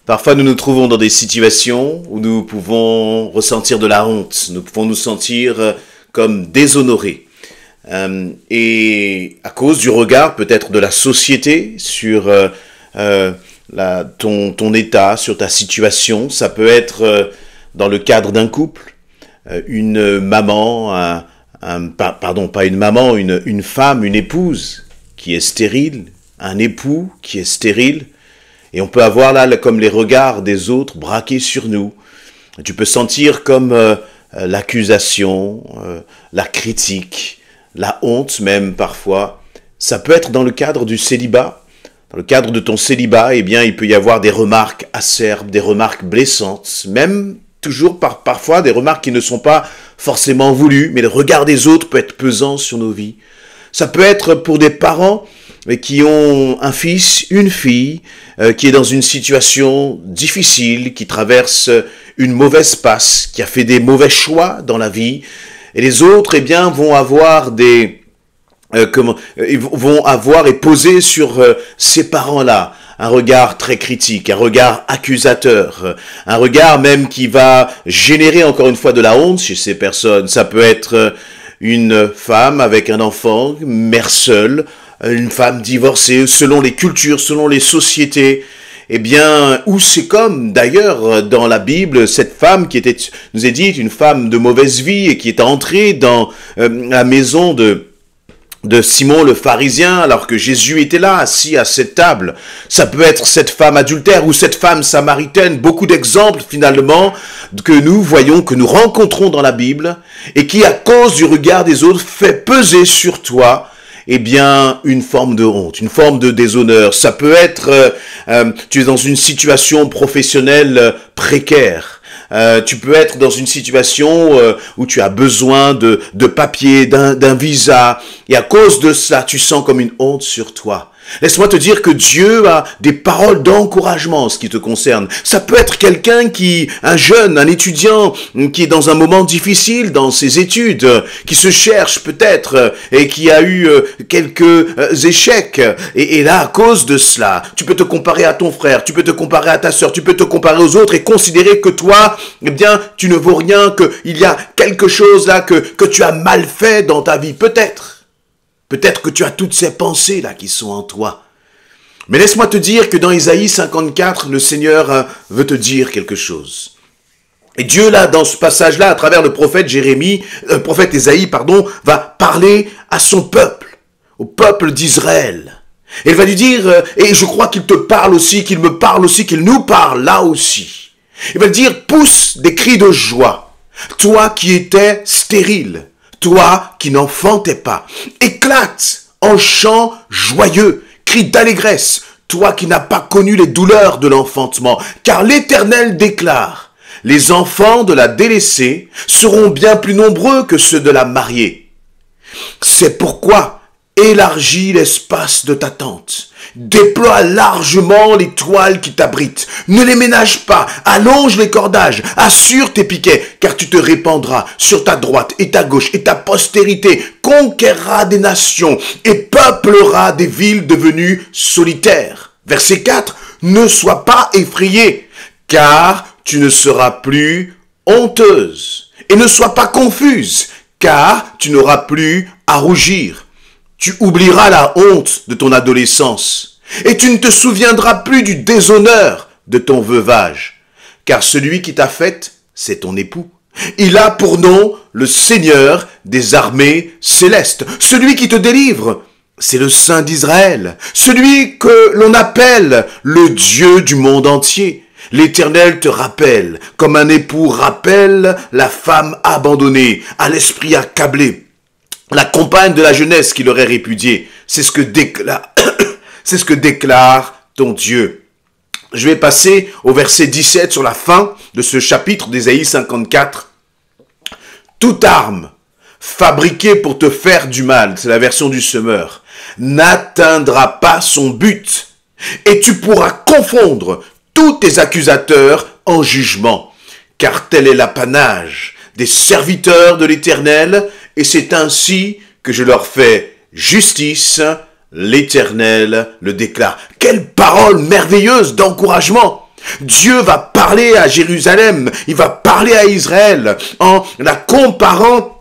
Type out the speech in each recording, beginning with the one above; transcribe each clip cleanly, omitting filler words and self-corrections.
Parfois, nous nous trouvons dans des situations où nous pouvons ressentir de la honte. Nous pouvons nous sentir comme déshonorés. Et à cause du regard peut-être de la société sur ton état, sur ta situation, ça peut être dans le cadre d'un couple, une maman, pas une maman, une femme, une épouse qui est stérile, un époux qui est stérile. Et on peut avoir là comme les regards des autres braqués sur nous. Tu peux sentir comme l'accusation, la critique, la honte même parfois. Ça peut être dans le cadre du célibat. Dans le cadre de ton célibat, eh bien, il peut y avoir des remarques acerbes, des remarques blessantes, même toujours parfois des remarques qui ne sont pas forcément voulues, mais le regard des autres peut être pesant sur nos vies. Ça peut être pour des parents qui ont un fils, une fille, qui est dans une situation difficile, qui traverse une mauvaise passe, qui a fait des mauvais choix dans la vie, et les autres, eh bien, vont avoir vont avoir et poser sur ces parents-là un regard très critique, un regard accusateur, un regard même qui va générer encore une fois de la honte chez ces personnes. Ça peut être une femme avec un enfant, mère seule, une femme divorcée, selon les cultures, selon les sociétés, eh bien, ou c'est comme, d'ailleurs, dans la Bible, cette femme qui nous est dite, une femme de mauvaise vie et qui est entrée dans la maison de Simon le pharisien, alors que Jésus était là, assis à cette table. Ça peut être cette femme adultère ou cette femme samaritaine, beaucoup d'exemples finalement que nous voyons, que nous rencontrons dans la Bible, et qui, à cause du regard des autres, fait peser sur toi eh bien, une forme de honte, une forme de déshonneur. Ça peut être, tu es dans une situation professionnelle précaire. Tu peux être dans une situation où tu as besoin de papier, d'un visa, et à cause de cela, tu sens comme une honte sur toi. Laisse-moi te dire que Dieu a des paroles d'encouragement en ce qui te concerne. Ça peut être quelqu'un un jeune, un étudiant, qui est dans un moment difficile dans ses études, qui se cherche peut-être, et qui a eu quelques échecs. Et là, à cause de cela, tu peux te comparer à ton frère, tu peux te comparer à ta sœur, tu peux te comparer aux autres et considérer que toi, eh bien, tu ne vaux rien, qu'il y a quelque chose là que tu as mal fait dans ta vie, peut-être. Peut-être que tu as toutes ces pensées-là qui sont en toi. Mais laisse-moi te dire que dans Isaïe 54, le Seigneur veut te dire quelque chose. Et Dieu, là, dans ce passage-là, à travers le prophète Isaïe, va parler à son peuple, au peuple d'Israël. Et il va lui dire, et je crois qu'il te parle aussi, qu'il me parle aussi, qu'il nous parle là aussi. Il va lui dire, pousse des cris de joie, toi qui étais stérile. Toi qui n'enfantais pas, éclate en chant joyeux, cri d'allégresse, toi qui n'as pas connu les douleurs de l'enfantement, car l'Éternel déclare, les enfants de la délaissée seront bien plus nombreux que ceux de la mariée. C'est pourquoi élargis l'espace de ta tente. Déploie largement les toiles qui t'abritent. Ne les ménage pas. Allonge les cordages. Assure tes piquets, car tu te répandras sur ta droite et ta gauche, et ta postérité conquérera des nations et peuplera des villes devenues solitaires. Verset 4. Ne sois pas effrayé, car tu ne seras plus honteuse. Et ne sois pas confuse, car tu n'auras plus à rougir. Tu oublieras la honte de ton adolescence, et tu ne te souviendras plus du déshonneur de ton veuvage, car celui qui t'a faite, c'est ton époux. Il a pour nom le Seigneur des armées célestes. Celui qui te délivre, c'est le Saint d'Israël, celui que l'on appelle le Dieu du monde entier. L'Éternel te rappelle, comme un époux rappelle la femme abandonnée, à l'esprit accablé. La compagne de la jeunesse qui l'aurait répudié. C'est ce que déclare ton Dieu. Je vais passer au verset 17 sur la fin de ce chapitre d'Ésaïe 54. Toute arme fabriquée pour te faire du mal, c'est la version du semeur, n'atteindra pas son but. Et tu pourras confondre tous tes accusateurs en jugement. Car tel est l'apanage des serviteurs de l'Éternel, et c'est ainsi que je leur fais justice, l'Éternel le déclare. Quelle parole merveilleuse d'encouragement! Dieu va parler à Jérusalem, il va parler à Israël en la comparant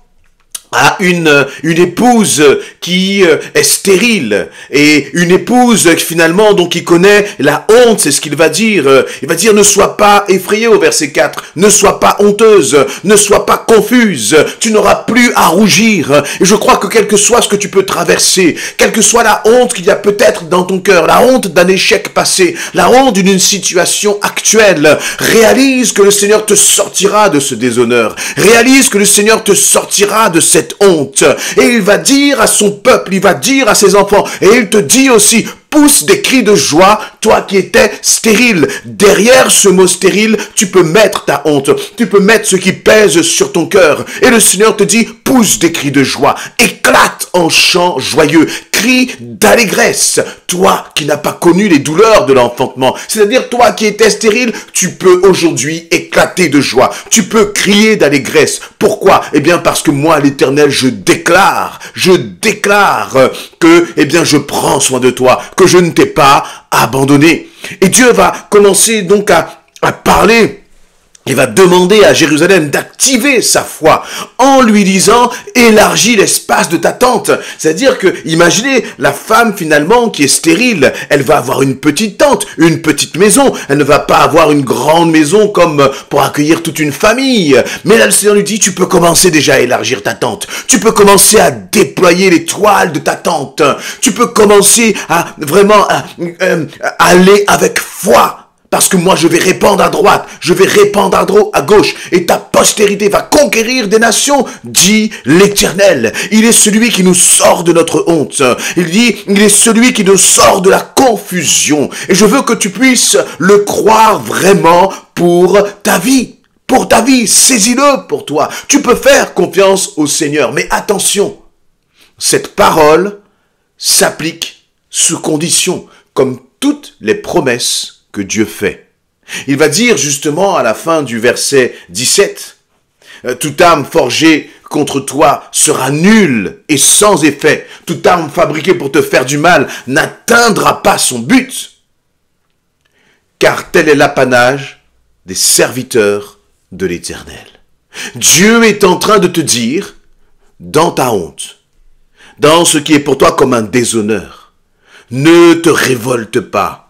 à une épouse qui est stérile et une épouse finalement donc qui connaît la honte, c'est ce qu'il va dire. Il va dire ne sois pas effrayée au verset 4, ne sois pas honteuse, ne sois pas confuse, tu n'auras plus à rougir. Et je crois que quel que soit ce que tu peux traverser, quelle que soit la honte qu'il y a peut-être dans ton cœur, la honte d'un échec passé, la honte d'une situation actuelle, réalise que le Seigneur te sortira de ce déshonneur, réalise que le Seigneur te sortira de cette honte. Et il va dire à son peuple, il va dire à ses enfants, et il te dit aussi, pousse des cris de joie, toi qui étais stérile. Derrière ce mot stérile, tu peux mettre ta honte, tu peux mettre ce qui pèse sur ton cœur. Et le Seigneur te dit, pousse des cris de joie, éclate en chant joyeux, crie d'allégresse. Toi qui n'as pas connu les douleurs de l'enfantement, c'est-à-dire toi qui étais stérile, tu peux aujourd'hui éclater de joie, tu peux crier d'allégresse. Pourquoi? Eh bien parce que moi, l'Éternel, je déclare que, eh bien, je prends soin de toi, que je ne t'ai pas abandonné. Et Dieu va commencer donc à parler. Il va demander à Jérusalem d'activer sa foi en lui disant « élargis l'espace de ta tente ». C'est-à-dire que, imaginez, la femme finalement qui est stérile, elle va avoir une petite tente, une petite maison. Elle ne va pas avoir une grande maison comme pour accueillir toute une famille. Mais là, le Seigneur lui dit « tu peux commencer déjà à élargir ta tente. Tu peux commencer à déployer les toiles de ta tente. Tu peux commencer à vraiment aller avec foi. » Parce que moi, je vais répandre à droite, je vais répandre à gauche, et ta postérité va conquérir des nations, dit l'Éternel. Il est celui qui nous sort de notre honte. Il dit, il est celui qui nous sort de la confusion. Et je veux que tu puisses le croire vraiment pour ta vie. Pour ta vie, saisis-le pour toi. Tu peux faire confiance au Seigneur. Mais attention, cette parole s'applique sous condition, comme toutes les promesses que Dieu fait. Il va dire justement à la fin du verset 17, « Toute arme forgée contre toi sera nulle et sans effet. Toute arme fabriquée pour te faire du mal n'atteindra pas son but. Car tel est l'apanage des serviteurs de l'Éternel. » Dieu est en train de te dire, dans ta honte, dans ce qui est pour toi comme un déshonneur, ne te révolte pas.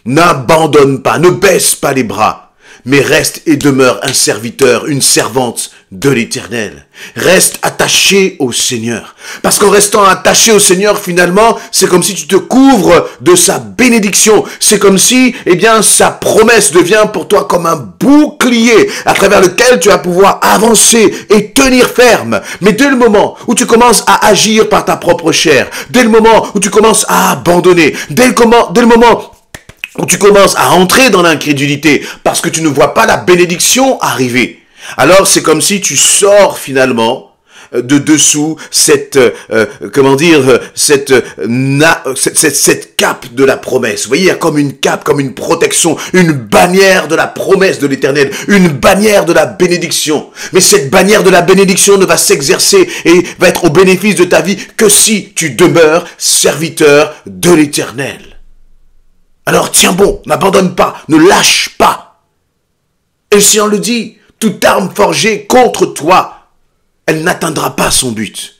N'abandonne pas, ne baisse pas les bras, mais reste et demeure un serviteur, une servante de l'Éternel. Reste attaché au Seigneur. Parce qu'en restant attaché au Seigneur, finalement, c'est comme si tu te couvres de sa bénédiction. C'est comme si, eh bien, sa promesse devient pour toi comme un bouclier à travers lequel tu vas pouvoir avancer et tenir ferme. Mais dès le moment où tu commences à agir par ta propre chair, dès le moment où tu commences à abandonner, dès le moment où tu commences à entrer dans l'incrédulité parce que tu ne vois pas la bénédiction arriver, alors c'est comme si tu sors finalement de dessous cette cape de la promesse. Vous voyez, il y a comme une cape, comme une protection, une bannière de la promesse de l'Éternel, une bannière de la bénédiction. Mais cette bannière de la bénédiction ne va s'exercer et va être au bénéfice de ta vie que si tu demeures serviteur de l'Éternel. Alors tiens bon, n'abandonne pas, ne lâche pas. Et le Seigneur le dit, toute arme forgée contre toi, elle n'atteindra pas son but.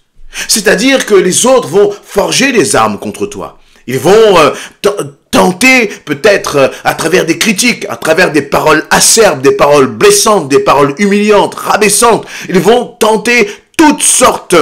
C'est-à-dire que les autres vont forger des armes contre toi. Ils vont tenter peut-être à travers des critiques, à travers des paroles acerbes, des paroles blessantes, des paroles humiliantes, rabaissantes. Ils vont tenter toutes sortes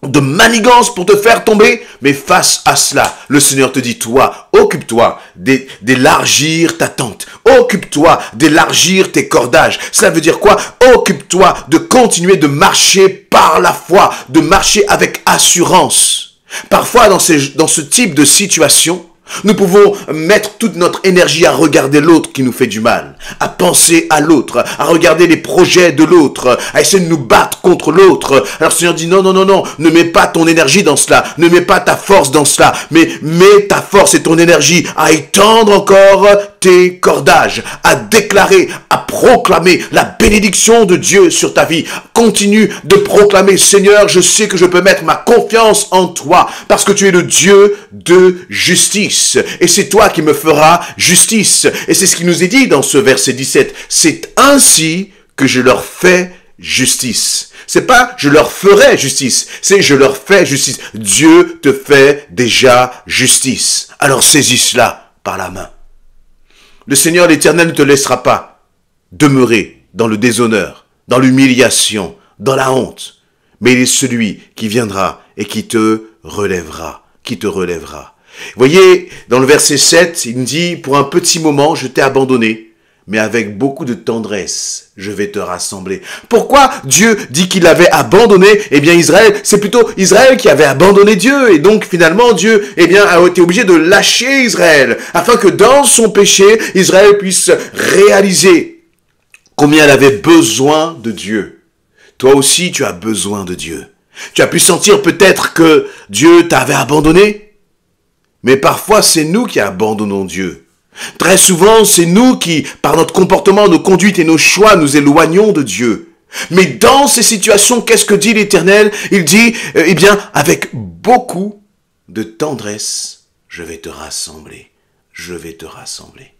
de manigance pour te faire tomber, mais face à cela, le Seigneur te dit, toi, occupe-toi d'élargir ta tente, occupe-toi d'élargir tes cordages. Cela veut dire quoi? Occupe-toi de continuer de marcher par la foi, de marcher avec assurance. Parfois, dans ce type de situation, nous pouvons mettre toute notre énergie à regarder l'autre qui nous fait du mal, à penser à l'autre, à regarder les projets de l'autre, à essayer de nous battre contre l'autre. Alors le Seigneur dit non, ne mets pas ton énergie dans cela, ne mets pas ta force dans cela, mais mets ta force et ton énergie à étendre encore tes cordages, à déclarer, à proclamer la bénédiction de Dieu sur ta vie. Continue de proclamer, Seigneur, je sais que je peux mettre ma confiance en toi, parce que tu es le Dieu de justice. justice, et c'est toi qui me feras justice. Et c'est ce qui nous est dit dans ce verset 17. C'est ainsi que je leur fais justice. C'est pas je leur ferai justice, c'est je leur fais justice. Dieu te fait déjà justice. Alors saisis cela par la main. Le Seigneur l'Éternel ne te laissera pas demeurer dans le déshonneur, dans l'humiliation, dans la honte. Mais il est celui qui viendra et qui te relèvera, Voyez, dans le verset 7, il dit, pour un petit moment, je t'ai abandonné, mais avec beaucoup de tendresse, je vais te rassembler. Pourquoi Dieu dit qu'il avait abandonné? Eh bien, Israël, c'est plutôt Israël qui avait abandonné Dieu. Et donc, finalement, Dieu, a été obligé de lâcher Israël, afin que dans son péché, Israël puisse réaliser combien elle avait besoin de Dieu. Toi aussi, tu as besoin de Dieu. Tu as pu sentir peut-être que Dieu t'avait abandonné. Mais parfois, c'est nous qui abandonnons Dieu. Très souvent, c'est nous qui, par notre comportement, nos conduites et nos choix, nous éloignons de Dieu. Mais dans ces situations, qu'est-ce que dit l'Éternel? Il dit, avec beaucoup de tendresse, je vais te rassembler. Je vais te rassembler.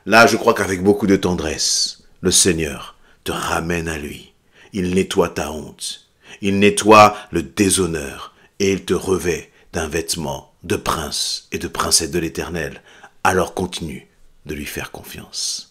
Là, je crois qu'avec beaucoup de tendresse, le Seigneur te ramène à lui. Il nettoie ta honte, il nettoie le déshonneur et il te revêt d'un vêtement de prince et de princesse de l'Éternel. Alors continue de lui faire confiance.